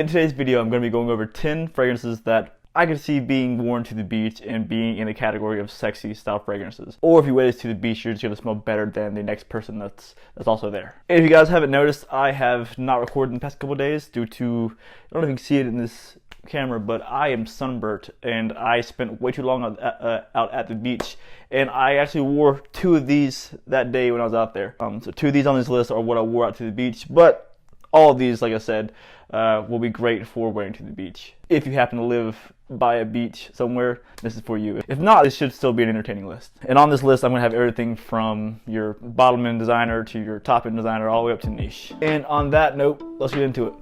In today's video, I'm going to be going over 10 fragrances that I could see being worn to the beach and being in the category of sexy style fragrances. Or if you wear this to the beach, you're just going to smell better than the next person that's also there. And if you guys haven't noticed, I have not recorded in the past couple of days due to, I don't know if you can see it in this camera, but I am sunburnt and I spent way too long out at the beach, and I actually wore 2 of these that day when I was out there. So 2 of these on this list are what I wore out to the beach, but all of these, like I said, will be great for wearing to the beach. If you happen to live by a beach somewhere, this is for you. If not, this should still be an entertaining list. And on this list, I'm going to have everything from your bottom end designer to your top end designer all the way up to niche. And on that note, let's get into it.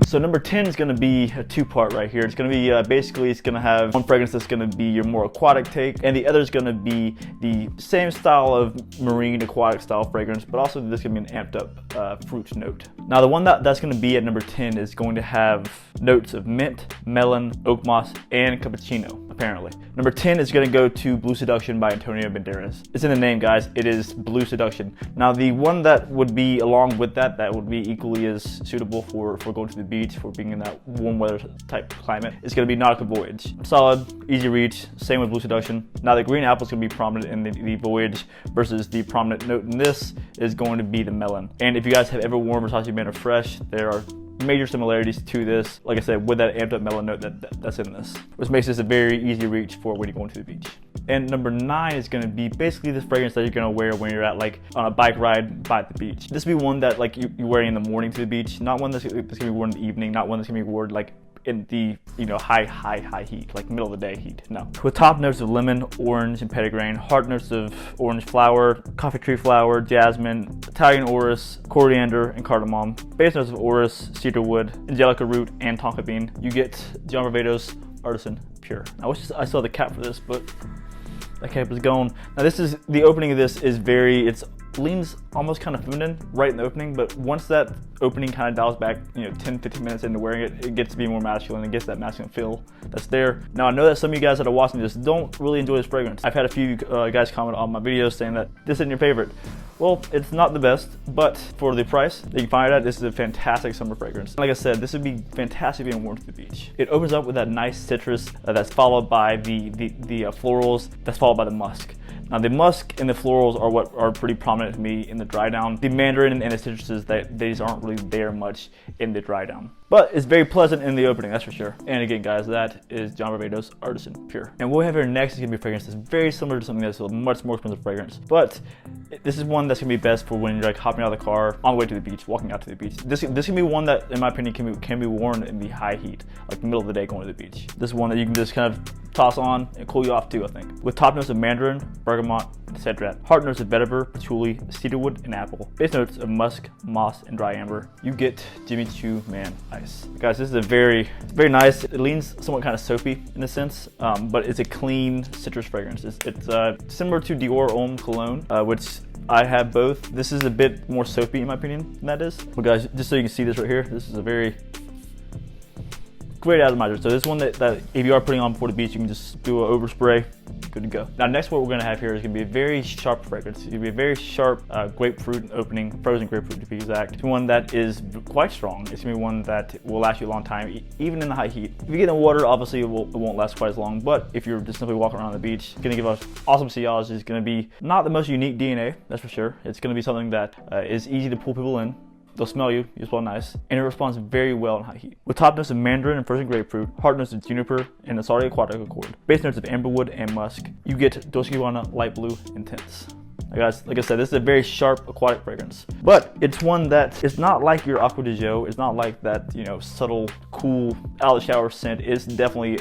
So number 10 is going to be a 2-part right here. It's going to be basically, it's going to have one fragrance that's going to be your more aquatic take, and the other is going to be the same style of marine aquatic style fragrance, but also this is going to be an amped up fruit note. Now the one that's going to be at number 10 is going to have notes of mint, melon, oak moss, and cappuccino, apparently. Number 10 is going to go to Blue Seduction by Antonio Banderas. It's in the name, guys. It is Blue Seduction. Now the one that would be along with that would be equally as suitable for going to the beach, for being in that warm weather type climate, it's going to be Nautical Voyage. Solid, easy reach, same with Blue Seduction. Now the green apple is going to be prominent in the Voyage versus the prominent note in this is going to be the melon. And if you guys have ever worn Versace Banner Fresh, there are major similarities to this, like I said, with that amped up melon note that's in this, which makes this a very easy reach for when you're going to the beach. And number 9 is going to be basically this fragrance that you're going to wear when you're at like on a bike ride by the beach. This would be one that like you're wearing in the morning to the beach, not one that's going to be worn in the evening, not one that's going to be worn like in the high heat, like middle of the day heat. No. With top notes of lemon, orange, and petitgrain, heart notes of orange flower, coffee tree flower, jasmine, Italian orris, coriander, and cardamom. Base notes of orris, cedarwood, angelica root, and tonka bean. You get John Barbados Artisan Pure. I wish I saw the cap for this, but that cap is gone. Now this is, the opening of this is it leans almost kind of feminine right in the opening, but once that opening kind of dials back, 10-15 minutes into wearing it, it gets to be more masculine and gets that masculine feel that's there. Now I know that some of you guys that are watching this don't really enjoy this fragrance. I've had a few guys comment on my videos saying that this isn't your favorite. Well, it's not the best, but for the price that you can find it at, this is a fantastic summer fragrance. Like I said, this would be fantastic being worn to the beach. It opens up with that nice citrus that's followed by the florals, that's followed by the musk. Now the musk and the florals are what are pretty prominent to me in the dry down. The mandarin and the citruses, these aren't really there much in the dry down. But it's very pleasant in the opening, that's for sure. And again, guys, that is John Barbados Artisan Pure. And what we have here next is gonna be a fragrance that's very similar to something that's a much more expensive fragrance. But this is one that's gonna be best for when you're like hopping out of the car on the way to the beach, walking out to the beach. This can be one that, in my opinion, can be worn in the high heat, like the middle of the day going to the beach. This is one that you can just kind of toss on and cool you off too, I think. With top notes of mandarin, bergamot, and cedrat. Heart notes of vetiver, patchouli, cedarwood, and apple. Base notes of musk, moss, and dry amber. You get Jimmy Choo Man Ice. Guys, this is a very nice. It leans somewhat kind of soapy in a sense, but it's a clean citrus fragrance. It's similar to Dior Homme Cologne, which I have both. This is a bit more soapy in my opinion than that is. But guys, just so you can see this right here, this is a very great atomizer. So this one that if you are putting on before the beach, you can just do an overspray, good to go. Now next, what we're gonna have here is gonna be a very sharp fragrance. It's gonna be a very sharp grapefruit opening, frozen grapefruit to be exact. It's one that is quite strong. It's gonna be one that will last you a long time, even in the high heat. If you get in the water, obviously it won't last quite as long, but if you're just simply walking around the beach, it's gonna give us awesome sillage. It's gonna be not the most unique DNA, that's for sure. It's gonna be something that is easy to pull people in. They'll smell you smell nice, and it responds very well in high heat. With top notes of mandarin and frozen grapefruit, heart notes of juniper and Asari aquatic accord. Base notes of amberwood and musk. You get Dolce & Gabbana light blue intense. Guys, like I said, this is a very sharp aquatic fragrance, but it's one that is not like your Acqua di Gio. It's not like that, subtle, cool, out of the shower scent. It's definitely,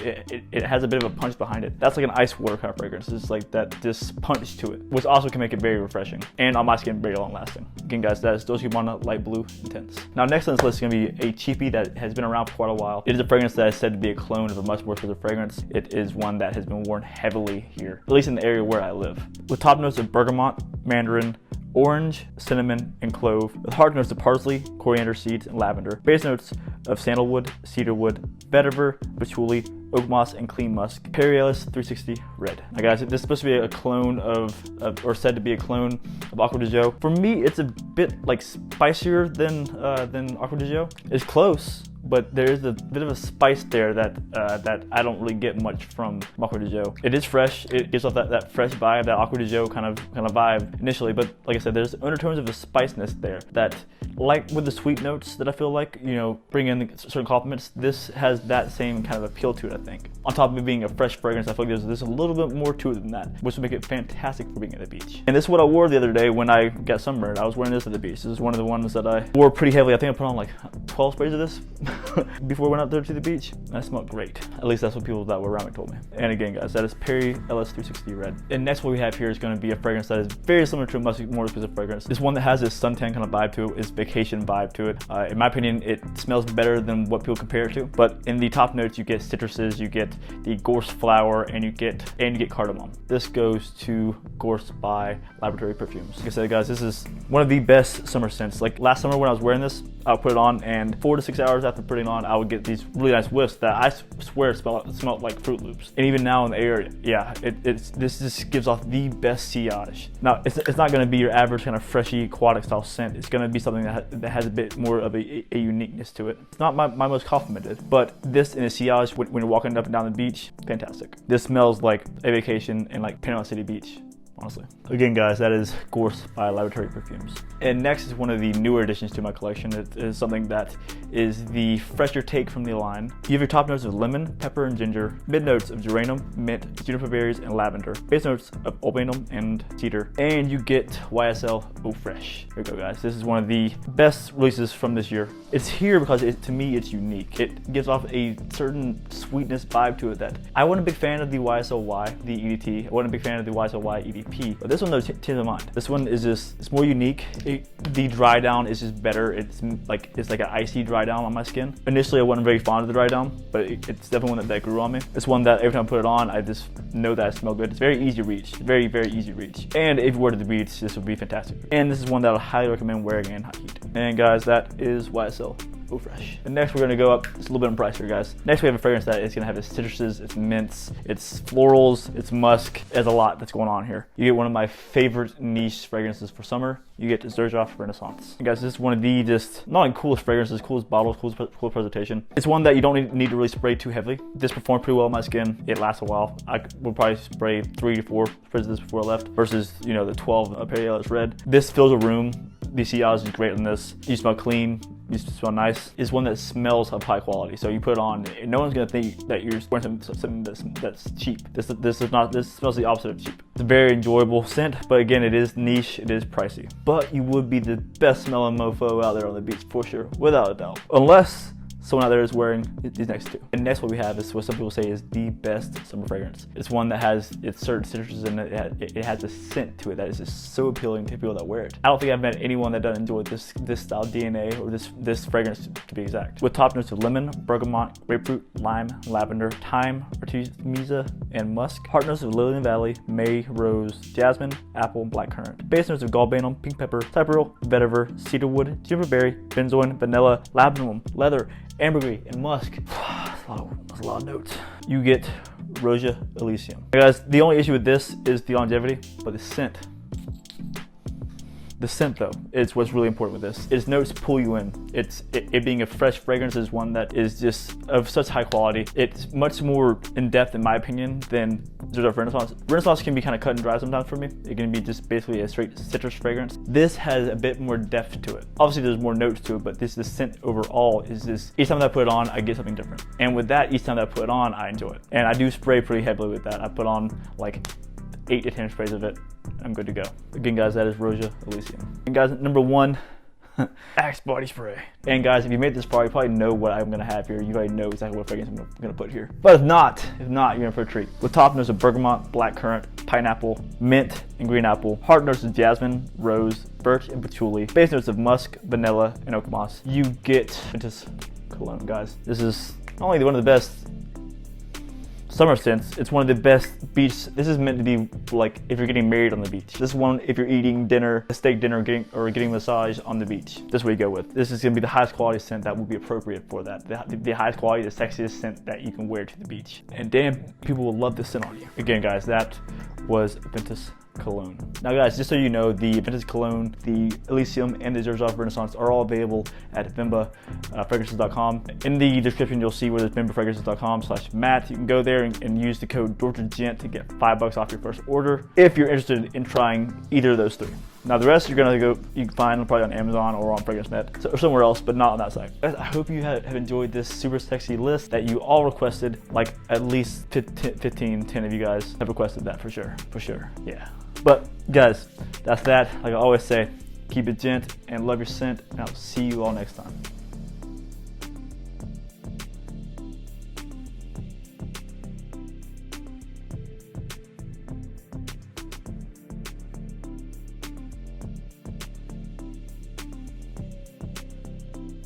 it has a bit of a punch behind it. That's like an ice water kind of fragrance. It's like that, this punch to it, which also can make it very refreshing and on my skin very long lasting. Again, guys, that is Dolce & Gabbana light blue intense. Now, next on this list is gonna be a cheapie that has been around for quite a while. It is a fragrance that is said to be a clone of a much more expensive fragrance. It is one that has been worn heavily here, at least in the area where I live. With top notes of bergamot, mandarin, orange, cinnamon, and clove, with hard notes of parsley, coriander seeds, and lavender. Base notes of sandalwood, cedarwood, vetiver, patchouli, oak moss, and clean musk. Ellis 360 red. Now guys, this is supposed to be a clone of or said to be a clone of Acqua di Gio. For me, it's a bit like spicier than Acqua di Gio. It's close, but there is a bit of a spice there that I don't really get much from Acqua di Gio. It is fresh. It gives off that fresh vibe, that Acqua di Gio kind of vibe initially. But like I said, there's undertones of a spiciness there that, like with the sweet notes that I feel like, you know, bring in certain compliments, this has that same kind of appeal to it, I think. On top of it being a fresh fragrance, I feel like there's a little bit more to it than that, which would make it fantastic for being at the beach. And this is what I wore the other day when I got sunburned. I was wearing this at the beach. This is one of the ones that I wore pretty heavily. I think I put on like 12 sprays of this before I went out there to the beach. And I smelled great. At least that's what people that were around me told me. And again, guys, that is Ellis 360 red. And next what we have here is going to be a fragrance that is very similar to a musky, more expensive fragrance. This one that has this suntan kind of vibe to it, is vacation vibe to it. In my opinion, it smells better than what people compare it to. But in the top notes, you get citruses, you get the gorse flower, and you get cardamom. This goes to Gorse by Laboratory Perfumes. Like I said, guys, this is one of the best summer scents. Like last summer when I was wearing this, I would put it on, and 4 to 6 hours after putting it on, I would get these really nice whiffs that I swear smelled like Fruit Loops. And even now in the area, yeah, this just gives off the best sillage. Now, it's not going to be your average kind of freshy aquatic style scent. It's going to be something that has a bit more of a uniqueness to it. It's not my most complimented, but this in a sillage when you're walking up and down the beach, fantastic. This smells like a vacation in like Panama City Beach, honestly. Again, guys, that is Gorse by Laboratory Perfumes. And next is one of the newer additions to my collection. It is something that is the fresher take from the line. You have your top notes of lemon, pepper, and ginger, mid notes of geranium, mint, juniper berries, and lavender, base notes of obanum and cedar, and you get YSL Eau Fresh. Here we go, guys. This is one of the best releases from this year. It's here because to me it's unique. It gives off a certain sweetness vibe to it that I wasn't a big fan of the YSL Y, the EDT. I wasn't a big fan of the YSL Y EDP, but this one though changed my mind. This one is just, it's more unique. The dry down is just better. It's like an icy dry down on my skin. Initially I wasn't very fond of the dry down, but it's definitely one that grew on me. It's one that every time I put it on, I just know that I smell good. It's very easy to reach, very, very easy to reach. And if you were to the beach, this would be fantastic. And this is one that I highly recommend wearing in hot heat. And guys, that is YSL Eau Fresh. And next we're gonna go up, it's a little bit in price here, guys. Next we have a fragrance that is gonna have its citruses, its mints, its florals, its musk. There's a lot that's going on here. You get one of my favorite niche fragrances for summer. You get Xerjoff Renaissance. And guys, this is one of the just, not only coolest fragrances, coolest bottles, cool presentation. It's one that you don't need to really spray too heavily. This performed pretty well on my skin. It lasts a while. I would probably spray 3 to 4 sprays of this before I left versus, you know, the 12 Ellis red. This fills a room. The sillage is great on this. You smell clean. You smell nice. It's one that smells of high quality. So you put it on, and no one's gonna think that you're wearing something that's cheap. This smells the opposite of cheap. It's a very enjoyable scent, but again, it is niche, it is pricey. But you would be the best smelling mofo out there on the beach for sure, without a doubt. Unless someone out there is wearing these next two. And next what we have is what some people say is the best summer fragrance. It's one that has its certain citruses in it. It has a scent to it that is just so appealing to people that wear it. I don't think I've met anyone that doesn't enjoy this style DNA or this fragrance to be exact. With top notes of lemon, bergamot, grapefruit, lime, lavender, thyme, artemisia, and musk. Heart notes of lily and valley, may, rose, jasmine, apple, and blackcurrant. Base notes of galbanum, pink pepper, cypriol, vetiver, cedarwood, juniper berry, benzoin, vanilla, labdanum, leather, ambergris, and musk. That's a lot of notes. You get Rosa Elysium. Guys, the only issue with this is the longevity, but the scent. The scent though, is what's really important with this. Its notes pull you in. It being a fresh fragrance is one that is just of such high quality. It's much more in depth in my opinion than Xerjoff Renaissance. Renaissance can be kind of cut and dry sometimes for me. It can be just basically a straight citrus fragrance. This has a bit more depth to it. Obviously there's more notes to it, but the scent overall is just, each time that I put it on, I get something different. And with that, each time that I put it on, I enjoy it. And I do spray pretty heavily with that. I put on like 8 to 10 sprays of it. I'm good to go. Again, guys, that is Rosa Elysium. And guys, number 1, Axe body spray. And guys, if you made this far, you probably know what I'm gonna have here. You already know exactly what fragrance I'm gonna put here. But if not, you're gonna for a treat. With top notes of bergamot, blackcurrant, pineapple, mint, and green apple. Heart notes of jasmine, rose, birch, and patchouli. Base notes of musk, vanilla, and oak moss. You get Ventus Cologne, guys. This is not only one of the best summer scents. It's one of the best beach. This is meant to be like if you're getting married on the beach. This one if you're eating dinner, a steak dinner, or getting massage on the beach. This is what you go with. This is gonna be the highest quality scent that will be appropriate for that. The highest quality, the sexiest scent that you can wear to the beach. And damn, people will love this scent on you. Again, guys, that was Ventus Cologne. Now guys, just so you know, the Ventus Cologne, the Elysium, and the Zerzov Renaissance are all available at VimbaFragrances.com. In the description, you'll see where there's VimbaFragrances.com/Matt. You can go there and use the code Gent to get $5 off your first order if you're interested in trying either of those three. Now the rest you can find probably on Amazon or on FragranceNet or somewhere else, but not on that site. Guys, I hope you have enjoyed this super sexy list that you all requested. Like at least 10 of you guys have requested that for sure, yeah. But guys, that's that. Like I always say, keep it gent and love your scent, and I'll see you all next time.